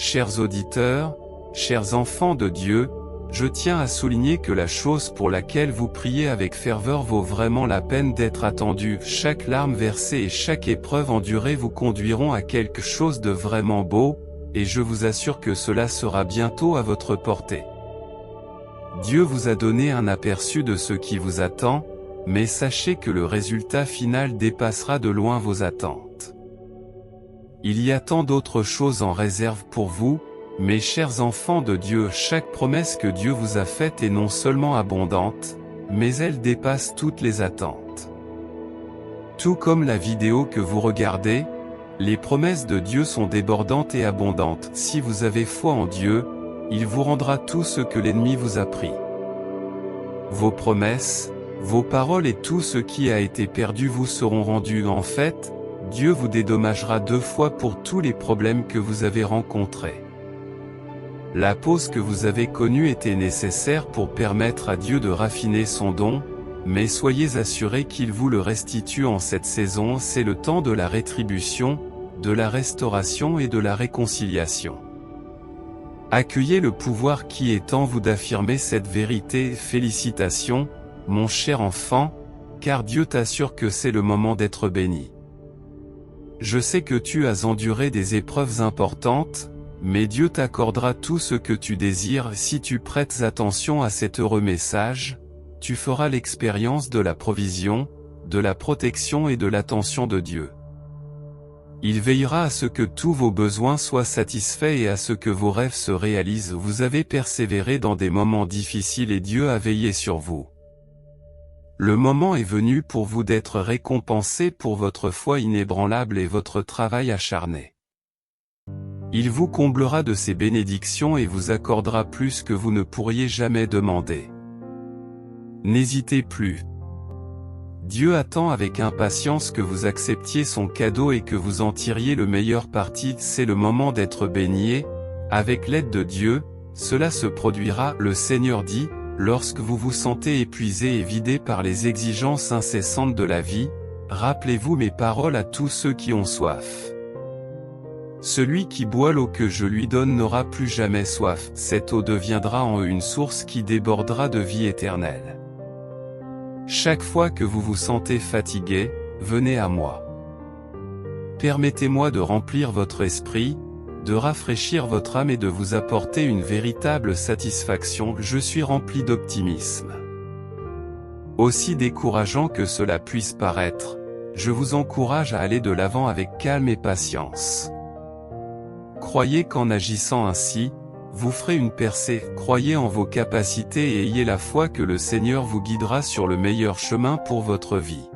Chers auditeurs, chers enfants de Dieu, je tiens à souligner que la chose pour laquelle vous priez avec ferveur vaut vraiment la peine d'être attendue. Chaque larme versée et chaque épreuve endurée vous conduiront à quelque chose de vraiment beau, et je vous assure que cela sera bientôt à votre portée. Dieu vous a donné un aperçu de ce qui vous attend, mais sachez que le résultat final dépassera de loin vos attentes. Il y a tant d'autres choses en réserve pour vous, mes chers enfants de Dieu. Chaque promesse que Dieu vous a faite est non seulement abondante, mais elle dépasse toutes les attentes. Tout comme la vidéo que vous regardez, les promesses de Dieu sont débordantes et abondantes. Si vous avez foi en Dieu, il vous rendra tout ce que l'ennemi vous a pris. Vos promesses, vos paroles et tout ce qui a été perdu vous seront rendus. En fait, Dieu vous dédommagera 2 fois pour tous les problèmes que vous avez rencontrés. La pause que vous avez connue était nécessaire pour permettre à Dieu de raffiner son don, mais soyez assurés qu'il vous le restitue en cette saison. C'est le temps de la rétribution, de la restauration et de la réconciliation. Accueillez le pouvoir qui est en vous d'affirmer cette vérité. Félicitations, mon cher enfant, car Dieu t'assure que c'est le moment d'être béni. Je sais que tu as enduré des épreuves importantes, mais Dieu t'accordera tout ce que tu désires. Si tu prêtes attention à cet heureux message, tu feras l'expérience de la provision, de la protection et de l'attention de Dieu. Il veillera à ce que tous vos besoins soient satisfaits et à ce que vos rêves se réalisent. Vous avez persévéré dans des moments difficiles et Dieu a veillé sur vous. Le moment est venu pour vous d'être récompensé pour votre foi inébranlable et votre travail acharné. Il vous comblera de ses bénédictions et vous accordera plus que vous ne pourriez jamais demander. N'hésitez plus. Dieu attend avec impatience que vous acceptiez son cadeau et que vous en tiriez le meilleur parti. C'est le moment d'être béni. Avec l'aide de Dieu, cela se produira. Le Seigneur dit, lorsque vous vous sentez épuisé et vidé par les exigences incessantes de la vie, rappelez-vous mes paroles à tous ceux qui ont soif. Celui qui boit l'eau que je lui donne n'aura plus jamais soif. Cette eau deviendra en eux une source qui débordera de vie éternelle. Chaque fois que vous vous sentez fatigué, venez à moi. Permettez-moi de remplir votre esprit, de rafraîchir votre âme et de vous apporter une véritable satisfaction. Je suis rempli d'optimisme. Aussi décourageant que cela puisse paraître, je vous encourage à aller de l'avant avec calme et patience. Croyez qu'en agissant ainsi, vous ferez une percée. Croyez en vos capacités et ayez la foi que le Seigneur vous guidera sur le meilleur chemin pour votre vie.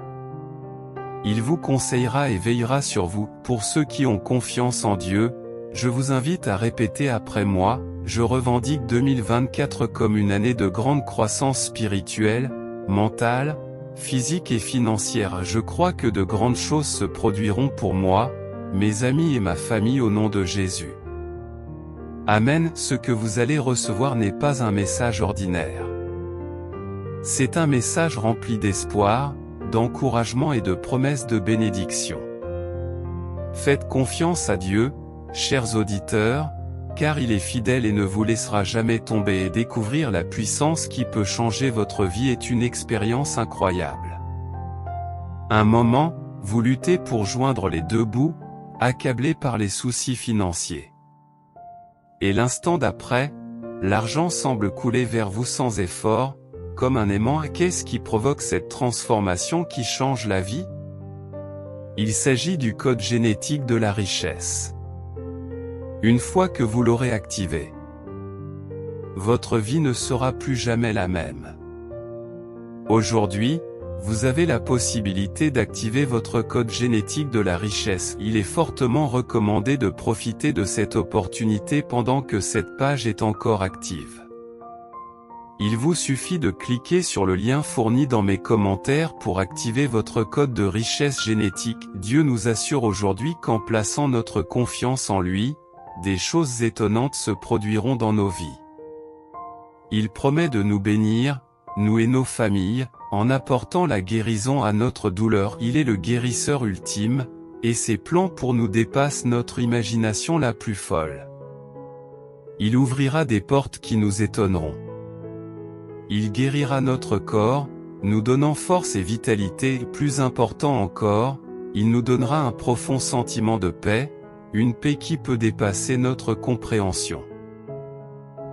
Il vous conseillera et veillera sur vous. Pour ceux qui ont confiance en Dieu, je vous invite à répéter après moi, je revendique 2024 comme une année de grande croissance spirituelle, mentale, physique et financière. Je crois que de grandes choses se produiront pour moi, mes amis et ma famille au nom de Jésus. Amen. Ce que vous allez recevoir n'est pas un message ordinaire. C'est un message rempli d'espoir, d'encouragement et de promesses de bénédiction. Faites confiance à Dieu, chers auditeurs, car il est fidèle et ne vous laissera jamais tomber. Et découvrir la puissance qui peut changer votre vie est une expérience incroyable. Un moment, vous luttez pour joindre les 2 bouts, accablé par les soucis financiers. Et l'instant d'après, l'argent semble couler vers vous sans effort, comme un aimant. Qu'est-ce qui provoque cette transformation qui change la vie? Il s'agit du code génétique de la richesse. Une fois que vous l'aurez activé, votre vie ne sera plus jamais la même. Aujourd'hui, vous avez la possibilité d'activer votre code génétique de la richesse. Il est fortement recommandé de profiter de cette opportunité pendant que cette page est encore active. Il vous suffit de cliquer sur le lien fourni dans mes commentaires pour activer votre code de richesse génétique. Dieu nous assure aujourd'hui qu'en plaçant notre confiance en lui, des choses étonnantes se produiront dans nos vies. Il promet de nous bénir, nous et nos familles, en apportant la guérison à notre douleur. Il est le guérisseur ultime, et ses plans pour nous dépassent notre imagination la plus folle. Il ouvrira des portes qui nous étonneront. Il guérira notre corps, nous donnant force et vitalité. Plus important encore, il nous donnera un profond sentiment de paix, une paix qui peut dépasser notre compréhension.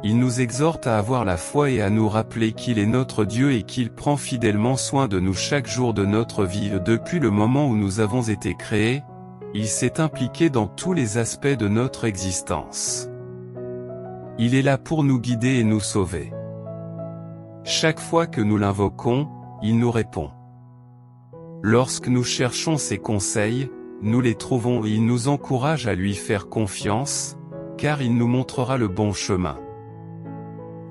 Il nous exhorte à avoir la foi et à nous rappeler qu'il est notre Dieu et qu'il prend fidèlement soin de nous chaque jour de notre vie. Depuis le moment où nous avons été créés, il s'est impliqué dans tous les aspects de notre existence. Il est là pour nous guider et nous sauver. Chaque fois que nous l'invoquons, il nous répond. Lorsque nous cherchons ses conseils, nous les trouvons et il nous encourage à lui faire confiance, car il nous montrera le bon chemin.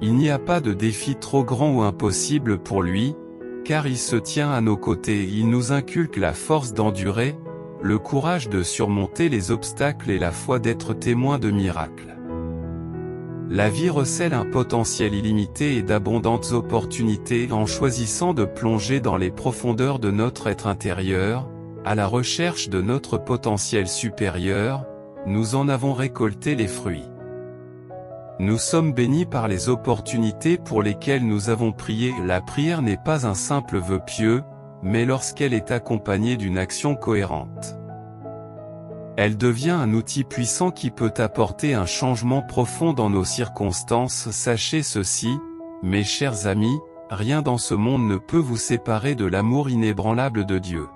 Il n'y a pas de défi trop grand ou impossible pour lui, car il se tient à nos côtés. Il nous inculque la force d'endurer, le courage de surmonter les obstacles et la foi d'être témoin de miracles. La vie recèle un potentiel illimité et d'abondantes opportunités en choisissant de plonger dans les profondeurs de notre être intérieur, à la recherche de notre potentiel supérieur, nous en avons récolté les fruits. Nous sommes bénis par les opportunités pour lesquelles nous avons prié. La prière n'est pas un simple vœu pieux, mais lorsqu'elle est accompagnée d'une action cohérente. Elle devient un outil puissant qui peut apporter un changement profond dans nos circonstances. Sachez ceci, mes chers amis, rien dans ce monde ne peut vous séparer de l'amour inébranlable de Dieu.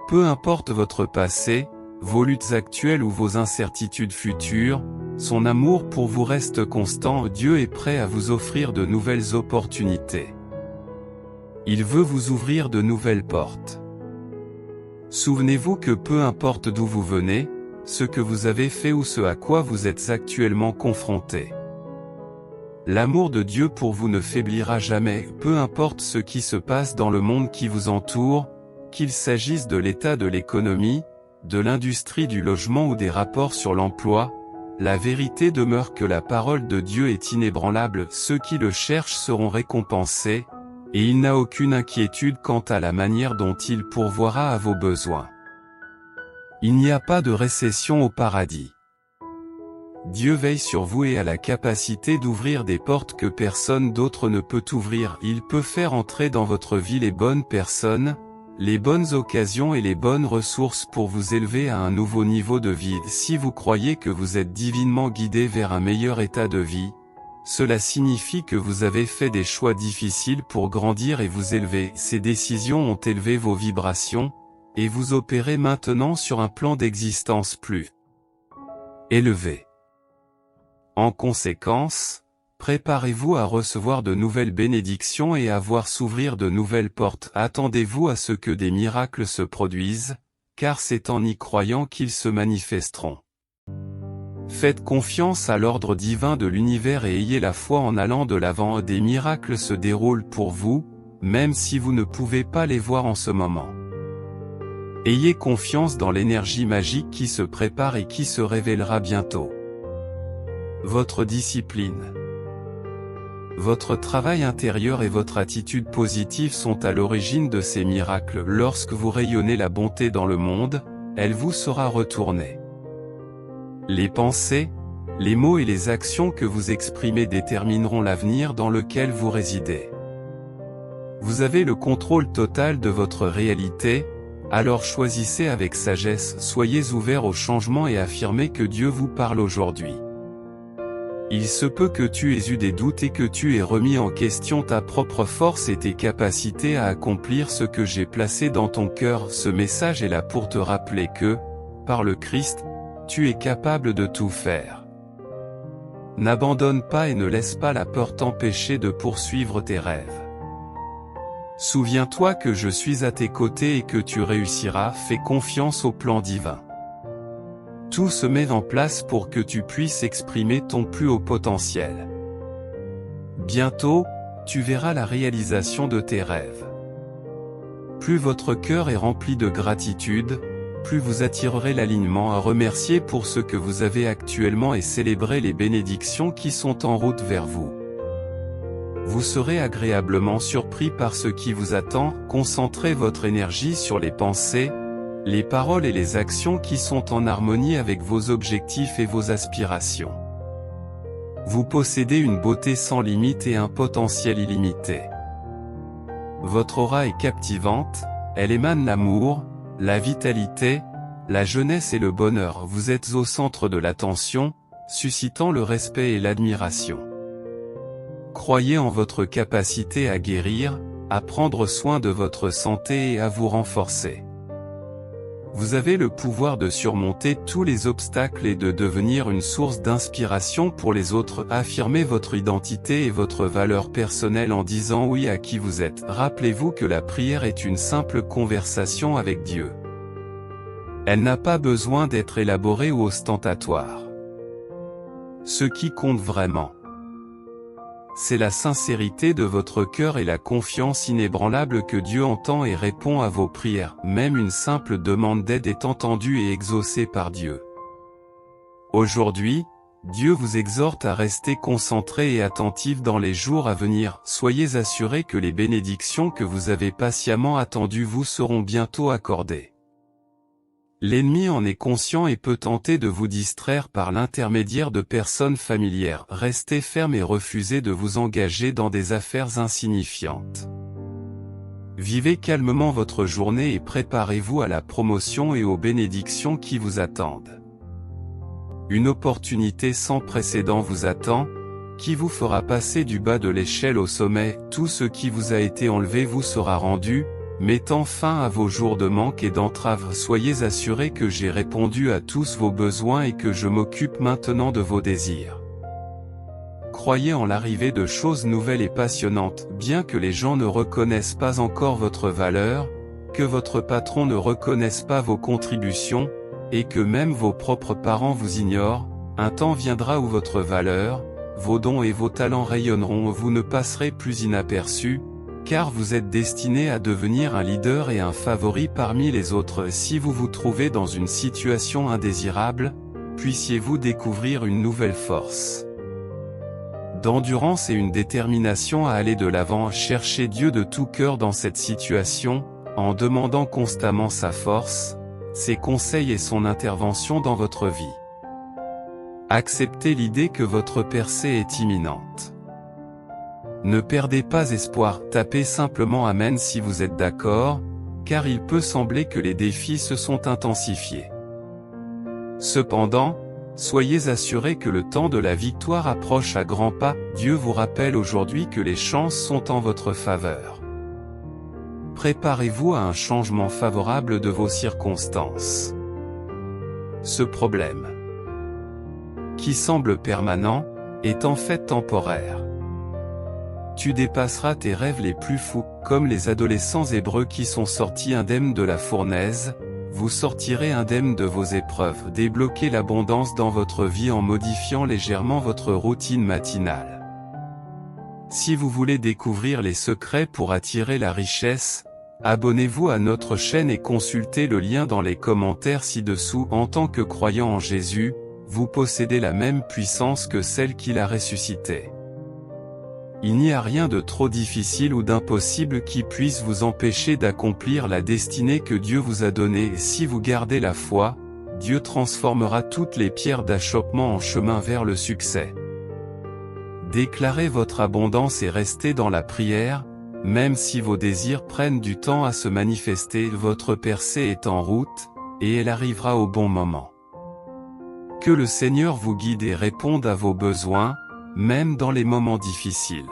Peu importe votre passé, vos luttes actuelles ou vos incertitudes futures, son amour pour vous reste constant. Dieu est prêt à vous offrir de nouvelles opportunités. Il veut vous ouvrir de nouvelles portes. Souvenez-vous que peu importe d'où vous venez, ce que vous avez fait ou ce à quoi vous êtes actuellement confronté, l'amour de Dieu pour vous ne faiblira jamais. Peu importe ce qui se passe dans le monde qui vous entoure, qu'il s'agisse de l'état de l'économie, de l'industrie du logement ou des rapports sur l'emploi, la vérité demeure que la parole de Dieu est inébranlable. Ceux qui le cherchent seront récompensés, et il n'a aucune inquiétude quant à la manière dont il pourvoira à vos besoins. Il n'y a pas de récession au paradis. Dieu veille sur vous et a la capacité d'ouvrir des portes que personne d'autre ne peut ouvrir. Il peut faire entrer dans votre vie les bonnes personnes, les bonnes occasions et les bonnes ressources pour vous élever à un nouveau niveau de vie. Si vous croyez que vous êtes divinement guidé vers un meilleur état de vie, cela signifie que vous avez fait des choix difficiles pour grandir et vous élever. Ces décisions ont élevé vos vibrations, et vous opérez maintenant sur un plan d'existence plus élevé. En conséquence, préparez-vous à recevoir de nouvelles bénédictions et à voir s'ouvrir de nouvelles portes. Attendez-vous à ce que des miracles se produisent, car c'est en y croyant qu'ils se manifesteront. Faites confiance à l'ordre divin de l'univers et ayez la foi en allant de l'avant. Des miracles se déroulent pour vous, même si vous ne pouvez pas les voir en ce moment. Ayez confiance dans l'énergie magique qui se prépare et qui se révélera bientôt. Votre discipline, votre travail intérieur et votre attitude positive sont à l'origine de ces miracles. Lorsque vous rayonnez la bonté dans le monde, elle vous sera retournée. Les pensées, les mots et les actions que vous exprimez détermineront l'avenir dans lequel vous résidez. Vous avez le contrôle total de votre réalité, alors choisissez avec sagesse. Soyez ouverts au changement et affirmez que Dieu vous parle aujourd'hui. Il se peut que tu aies eu des doutes et que tu aies remis en question ta propre force et tes capacités à accomplir ce que j'ai placé dans ton cœur. Ce message est là pour te rappeler que, par le Christ, tu es capable de tout faire. N'abandonne pas et ne laisse pas la peur t'empêcher de poursuivre tes rêves. Souviens-toi que je suis à tes côtés et que tu réussiras. Fais confiance au plan divin. Tout se met en place pour que tu puisses exprimer ton plus haut potentiel. Bientôt, tu verras la réalisation de tes rêves. Plus votre cœur est rempli de gratitude, plus vous attirerez l'alignement à remercier pour ce que vous avez actuellement et célébrer les bénédictions qui sont en route vers vous. Vous serez agréablement surpris par ce qui vous attend. Concentrez votre énergie sur les pensées, les paroles et les actions qui sont en harmonie avec vos objectifs et vos aspirations. Vous possédez une beauté sans limite et un potentiel illimité. Votre aura est captivante, elle émane l'amour, la vitalité, la jeunesse et le bonheur. Vous êtes au centre de l'attention, suscitant le respect et l'admiration. Croyez en votre capacité à guérir, à prendre soin de votre santé et à vous renforcer. Vous avez le pouvoir de surmonter tous les obstacles et de devenir une source d'inspiration pour les autres. Affirmez votre identité et votre valeur personnelle en disant oui à qui vous êtes. Rappelez-vous que la prière est une simple conversation avec Dieu. Elle n'a pas besoin d'être élaborée ou ostentatoire. Ce qui compte vraiment, c'est la sincérité de votre cœur et la confiance inébranlable que Dieu entend et répond à vos prières. Même une simple demande d'aide est entendue et exaucée par Dieu. Aujourd'hui, Dieu vous exhorte à rester concentré et attentif dans les jours à venir. Soyez assurés que les bénédictions que vous avez patiemment attendues vous seront bientôt accordées. L'ennemi en est conscient et peut tenter de vous distraire par l'intermédiaire de personnes familières. Restez ferme et refusez de vous engager dans des affaires insignifiantes. Vivez calmement votre journée et préparez-vous à la promotion et aux bénédictions qui vous attendent. Une opportunité sans précédent vous attend, qui vous fera passer du bas de l'échelle au sommet. Tout ce qui vous a été enlevé vous sera rendu, mettant fin à vos jours de manque et d'entrave. Soyez assurés que j'ai répondu à tous vos besoins et que je m'occupe maintenant de vos désirs. Croyez en l'arrivée de choses nouvelles et passionnantes, bien que les gens ne reconnaissent pas encore votre valeur, que votre patron ne reconnaisse pas vos contributions, et que même vos propres parents vous ignorent. Un temps viendra où votre valeur, vos dons et vos talents rayonneront. Vous ne passerez plus inaperçus, car vous êtes destiné à devenir un leader et un favori parmi les autres. Si vous vous trouvez dans une situation indésirable, puissiez-vous découvrir une nouvelle force d'endurance et une détermination à aller de l'avant. Cherchez Dieu de tout cœur dans cette situation, en demandant constamment sa force, ses conseils et son intervention dans votre vie. Acceptez l'idée que votre percée est imminente. Ne perdez pas espoir, tapez simplement Amen si vous êtes d'accord, car il peut sembler que les défis se sont intensifiés. Cependant, soyez assurés que le temps de la victoire approche à grands pas. Dieu vous rappelle aujourd'hui que les chances sont en votre faveur. Préparez-vous à un changement favorable de vos circonstances. Ce problème, qui semble permanent, est en fait temporaire. Tu dépasseras tes rêves les plus fous, comme les adolescents hébreux qui sont sortis indemnes de la fournaise. Vous sortirez indemnes de vos épreuves. Débloquez l'abondance dans votre vie en modifiant légèrement votre routine matinale. Si vous voulez découvrir les secrets pour attirer la richesse, abonnez-vous à notre chaîne et consultez le lien dans les commentaires ci-dessous. En tant que croyant en Jésus, vous possédez la même puissance que celle qui l'a ressuscité. Il n'y a rien de trop difficile ou d'impossible qui puisse vous empêcher d'accomplir la destinée que Dieu vous a donnée. Et si vous gardez la foi, Dieu transformera toutes les pierres d'achoppement en chemin vers le succès. Déclarez votre abondance et restez dans la prière, même si vos désirs prennent du temps à se manifester. Votre percée est en route, et elle arrivera au bon moment. Que le Seigneur vous guide et réponde à vos besoins, même dans les moments difficiles.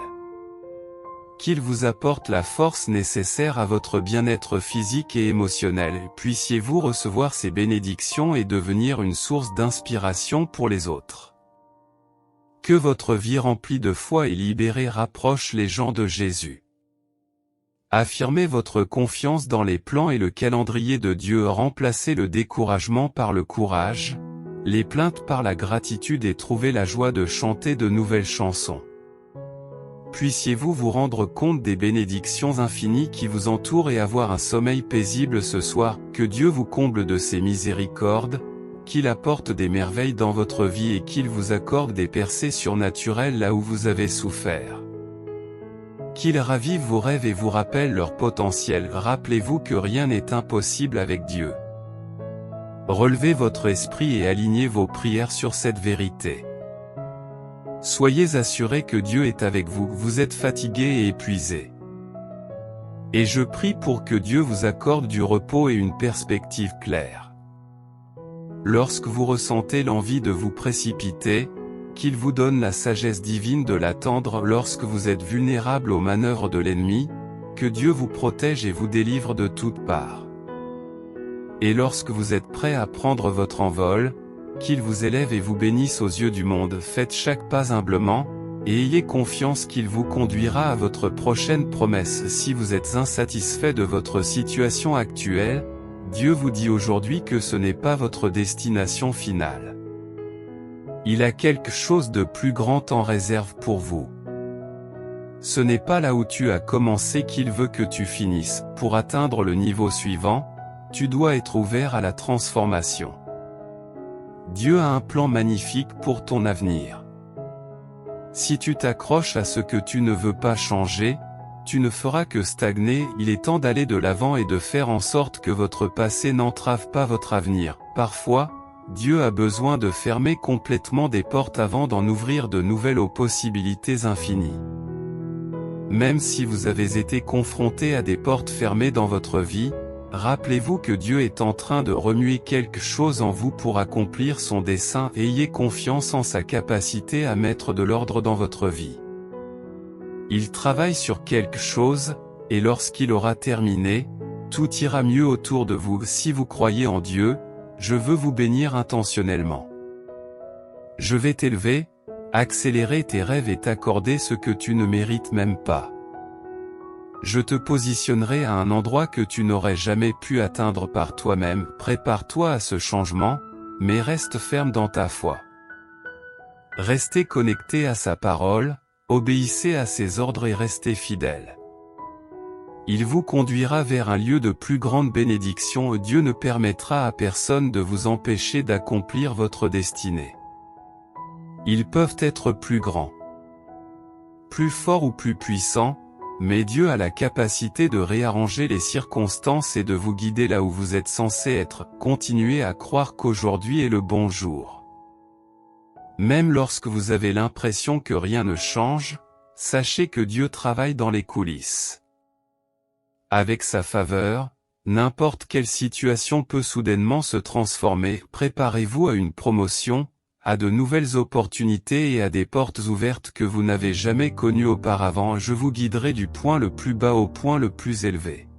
Qu'il vous apporte la force nécessaire à votre bien-être physique et émotionnel. Puissiez-vous recevoir ces bénédictions et devenir une source d'inspiration pour les autres. Que votre vie remplie de foi et libérée rapproche les gens de Jésus. Affirmez votre confiance dans les plans et le calendrier de Dieu. Remplacez le découragement par le courage, les plaintes par la gratitude et trouvez la joie de chanter de nouvelles chansons. Puissiez-vous vous rendre compte des bénédictions infinies qui vous entourent et avoir un sommeil paisible ce soir. Que Dieu vous comble de ses miséricordes, qu'il apporte des merveilles dans votre vie et qu'il vous accorde des percées surnaturelles là où vous avez souffert. Qu'il ravive vos rêves et vous rappelle leur potentiel. Rappelez-vous que rien n'est impossible avec Dieu. Relevez votre esprit et alignez vos prières sur cette vérité. Soyez assurés que Dieu est avec vous, vous êtes fatigués et épuisés. Et je prie pour que Dieu vous accorde du repos et une perspective claire. Lorsque vous ressentez l'envie de vous précipiter, qu'il vous donne la sagesse divine de l'attendre lorsque vous êtes vulnérable aux manœuvres de l'ennemi, que Dieu vous protège et vous délivre de toutes parts. Et lorsque vous êtes prêt à prendre votre envol, qu'il vous élève et vous bénisse aux yeux du monde. Faites chaque pas humblement, et ayez confiance qu'il vous conduira à votre prochaine promesse. Si vous êtes insatisfait de votre situation actuelle, Dieu vous dit aujourd'hui que ce n'est pas votre destination finale. Il a quelque chose de plus grand en réserve pour vous. Ce n'est pas là où tu as commencé qu'il veut que tu finisses. Pour atteindre le niveau suivant, tu dois être ouvert à la transformation. Dieu a un plan magnifique pour ton avenir. Si tu t'accroches à ce que tu ne veux pas changer, tu ne feras que stagner. Il est temps d'aller de l'avant et de faire en sorte que votre passé n'entrave pas votre avenir. Parfois, Dieu a besoin de fermer complètement des portes avant d'en ouvrir de nouvelles aux possibilités infinies. Même si vous avez été confronté à des portes fermées dans votre vie, rappelez-vous que Dieu est en train de remuer quelque chose en vous pour accomplir son dessein. Ayez confiance en sa capacité à mettre de l'ordre dans votre vie. Il travaille sur quelque chose, et lorsqu'il aura terminé, tout ira mieux autour de vous. Si vous croyez en Dieu, je veux vous bénir intentionnellement. Je vais t'élever, accélérer tes rêves et t'accorder ce que tu ne mérites même pas. Je te positionnerai à un endroit que tu n'aurais jamais pu atteindre par toi-même. Prépare-toi à ce changement, mais reste ferme dans ta foi. Restez connecté à sa parole, obéissez à ses ordres et restez fidèles. Il vous conduira vers un lieu de plus grande bénédiction. Dieu ne permettra à personne de vous empêcher d'accomplir votre destinée. Ils peuvent être plus grands, plus forts ou plus puissants, mais Dieu a la capacité de réarranger les circonstances et de vous guider là où vous êtes censé être. Continuez à croire qu'aujourd'hui est le bon jour. Même lorsque vous avez l'impression que rien ne change, sachez que Dieu travaille dans les coulisses. Avec sa faveur, n'importe quelle situation peut soudainement se transformer. Préparez-vous à une promotion, à de nouvelles opportunités et à des portes ouvertes que vous n'avez jamais connues auparavant. Je vous guiderai du point le plus bas au point le plus élevé.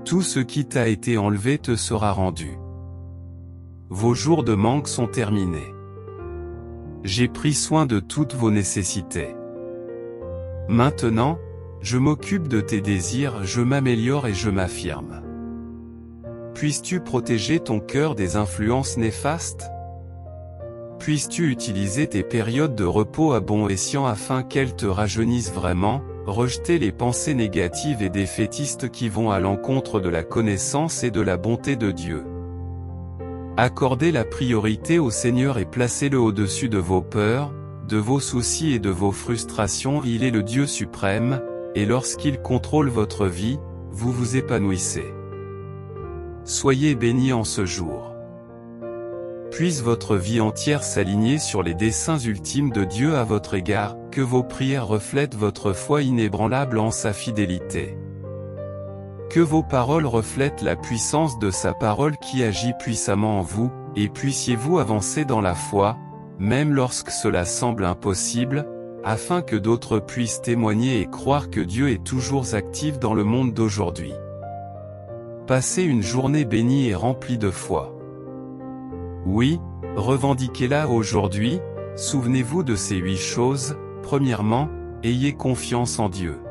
Tout ce qui t'a été enlevé te sera rendu. Vos jours de manque sont terminés. J'ai pris soin de toutes vos nécessités. Maintenant, je m'occupe de tes désirs, je m'améliore et je m'affirme. Puisses-tu protéger ton cœur des influences néfastes? Puisses-tu utiliser tes périodes de repos à bon escient afin qu'elles te rajeunissent vraiment, rejeter les pensées négatives et défaitistes qui vont à l'encontre de la connaissance et de la bonté de Dieu. Accordez la priorité au Seigneur et placez-le au-dessus de vos peurs, de vos soucis et de vos frustrations. Il est le Dieu suprême, et lorsqu'il contrôle votre vie, vous vous épanouissez. Soyez bénis en ce jour. Puisse votre vie entière s'aligner sur les desseins ultimes de Dieu à votre égard, que vos prières reflètent votre foi inébranlable en sa fidélité. Que vos paroles reflètent la puissance de sa parole qui agit puissamment en vous, et puissiez-vous avancer dans la foi, même lorsque cela semble impossible, afin que d'autres puissent témoigner et croire que Dieu est toujours actif dans le monde d'aujourd'hui. Passez une journée bénie et remplie de foi. Oui, revendiquez-la aujourd'hui. Souvenez-vous de ces 8 choses. Premièrement, ayez confiance en Dieu.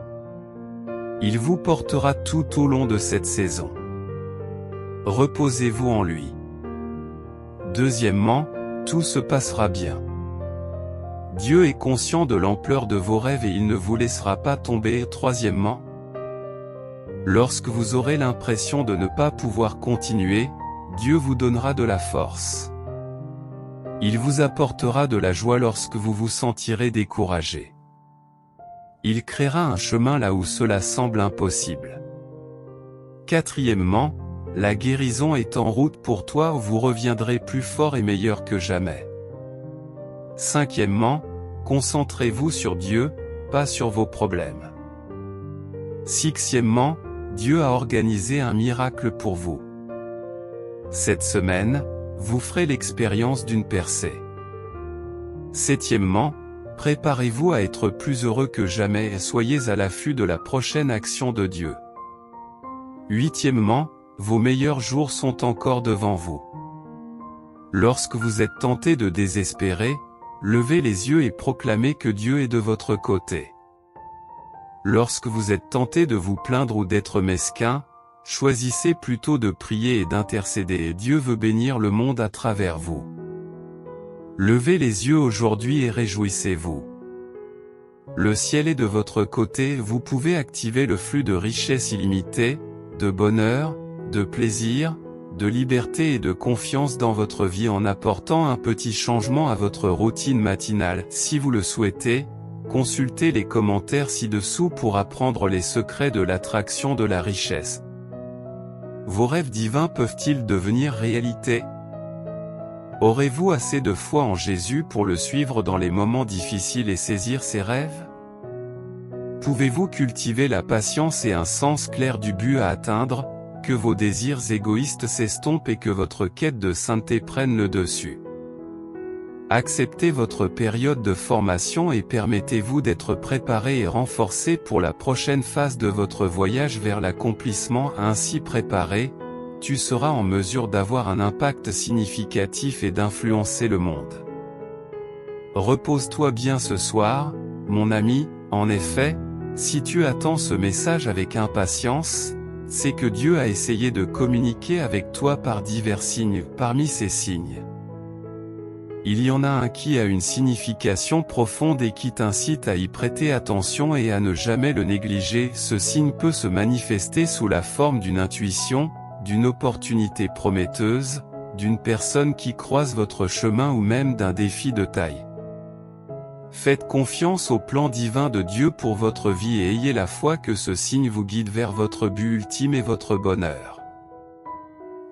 Il vous portera tout au long de cette saison. Reposez-vous en lui. Deuxièmement, tout se passera bien. Dieu est conscient de l'ampleur de vos rêves et il ne vous laissera pas tomber. Troisièmement, lorsque vous aurez l'impression de ne pas pouvoir continuer, Dieu vous donnera de la force. Il vous apportera de la joie lorsque vous vous sentirez découragé. Il créera un chemin là où cela semble impossible. Quatrièmement, la guérison est en route pour toi, vous reviendrez plus fort et meilleur que jamais. Cinquièmement, Concentrez-vous sur Dieu, pas sur vos problèmes. Sixièmement, Dieu a organisé un miracle pour vous. Cette semaine, vous ferez l'expérience d'une percée. Septièmement, préparez-vous à être plus heureux que jamais et soyez à l'affût de la prochaine action de Dieu. Huitièmement, vos meilleurs jours sont encore devant vous. Lorsque vous êtes tenté de désespérer, levez les yeux et proclamez que Dieu est de votre côté. Lorsque vous êtes tenté de vous plaindre ou d'être mesquin, choisissez plutôt de prier et d'intercéder et Dieu veut bénir le monde à travers vous. Levez les yeux aujourd'hui et réjouissez-vous. Le ciel est de votre côté, vous pouvez activer le flux de richesses illimitées, de bonheur, de plaisir, de liberté et de confiance dans votre vie en apportant un petit changement à votre routine matinale. Si vous le souhaitez, consultez les commentaires ci-dessous pour apprendre les secrets de l'attraction de la richesse. Vos rêves divins peuvent-ils devenir réalité? Aurez-vous assez de foi en Jésus pour le suivre dans les moments difficiles et saisir ses rêves? Pouvez-vous cultiver la patience et un sens clair du but à atteindre, que vos désirs égoïstes s'estompent et que votre quête de sainteté prenne le dessus? Acceptez votre période de formation et permettez-vous d'être préparé et renforcé pour la prochaine phase de votre voyage vers l'accomplissement. Ainsi préparé, tu seras en mesure d'avoir un impact significatif et d'influencer le monde. Repose-toi bien ce soir, mon ami. En effet, si tu attends ce message avec impatience, c'est que Dieu a essayé de communiquer avec toi par divers signes. Parmi ces signes, il y en a un qui a une signification profonde et qui t'incite à y prêter attention et à ne jamais le négliger. Ce signe peut se manifester sous la forme d'une intuition, d'une opportunité prometteuse, d'une personne qui croise votre chemin ou même d'un défi de taille. Faites confiance au plan divin de Dieu pour votre vie et ayez la foi que ce signe vous guide vers votre but ultime et votre bonheur.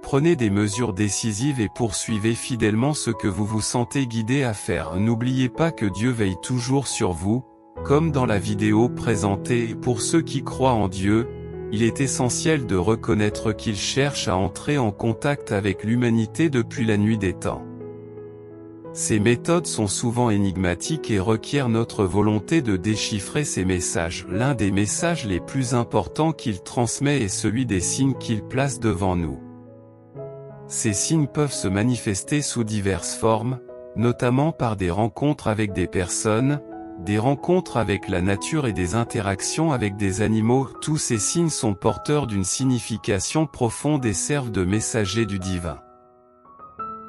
Prenez des mesures décisives et poursuivez fidèlement ce que vous vous sentez guidé à faire. N'oubliez pas que Dieu veille toujours sur vous, comme dans la vidéo présentée. Pour ceux qui croient en Dieu, il est essentiel de reconnaître qu'il cherche à entrer en contact avec l'humanité depuis la nuit des temps. Ces méthodes sont souvent énigmatiques et requièrent notre volonté de déchiffrer ces messages. L'un des messages les plus importants qu'il transmet est celui des signes qu'il place devant nous. Ces signes peuvent se manifester sous diverses formes, notamment par des rencontres avec des personnes, des rencontres avec la nature et des interactions avec des animaux. Tous ces signes sont porteurs d'une signification profonde et servent de messagers du divin.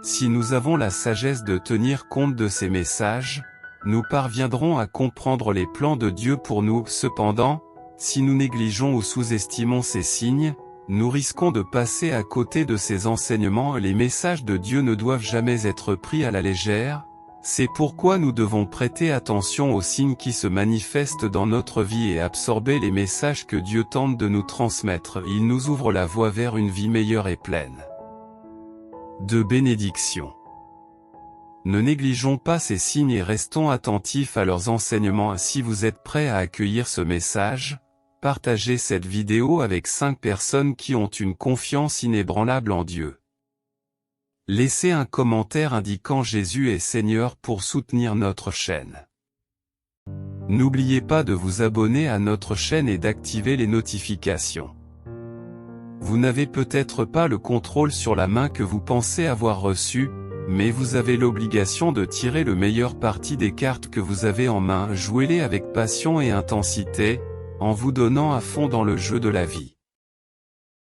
Si nous avons la sagesse de tenir compte de ces messages, nous parviendrons à comprendre les plans de Dieu pour nous. Cependant, si nous négligeons ou sous-estimons ces signes, nous risquons de passer à côté de ces enseignements. Les messages de Dieu ne doivent jamais être pris à la légère, c'est pourquoi nous devons prêter attention aux signes qui se manifestent dans notre vie et absorber les messages que Dieu tente de nous transmettre. Ils nous ouvrent la voie vers une vie meilleure et pleine de bénédictions. Ne négligeons pas ces signes et restons attentifs à leurs enseignements. Si vous êtes prêt à accueillir ce message, partagez cette vidéo avec 5 personnes qui ont une confiance inébranlable en Dieu. Laissez un commentaire indiquant Jésus est Seigneur pour soutenir notre chaîne. N'oubliez pas de vous abonner à notre chaîne et d'activer les notifications. Vous n'avez peut-être pas le contrôle sur la main que vous pensez avoir reçue, mais vous avez l'obligation de tirer le meilleur parti des cartes que vous avez en main. Jouez-les avec passion et intensité, en vous donnant à fond dans le jeu de la vie.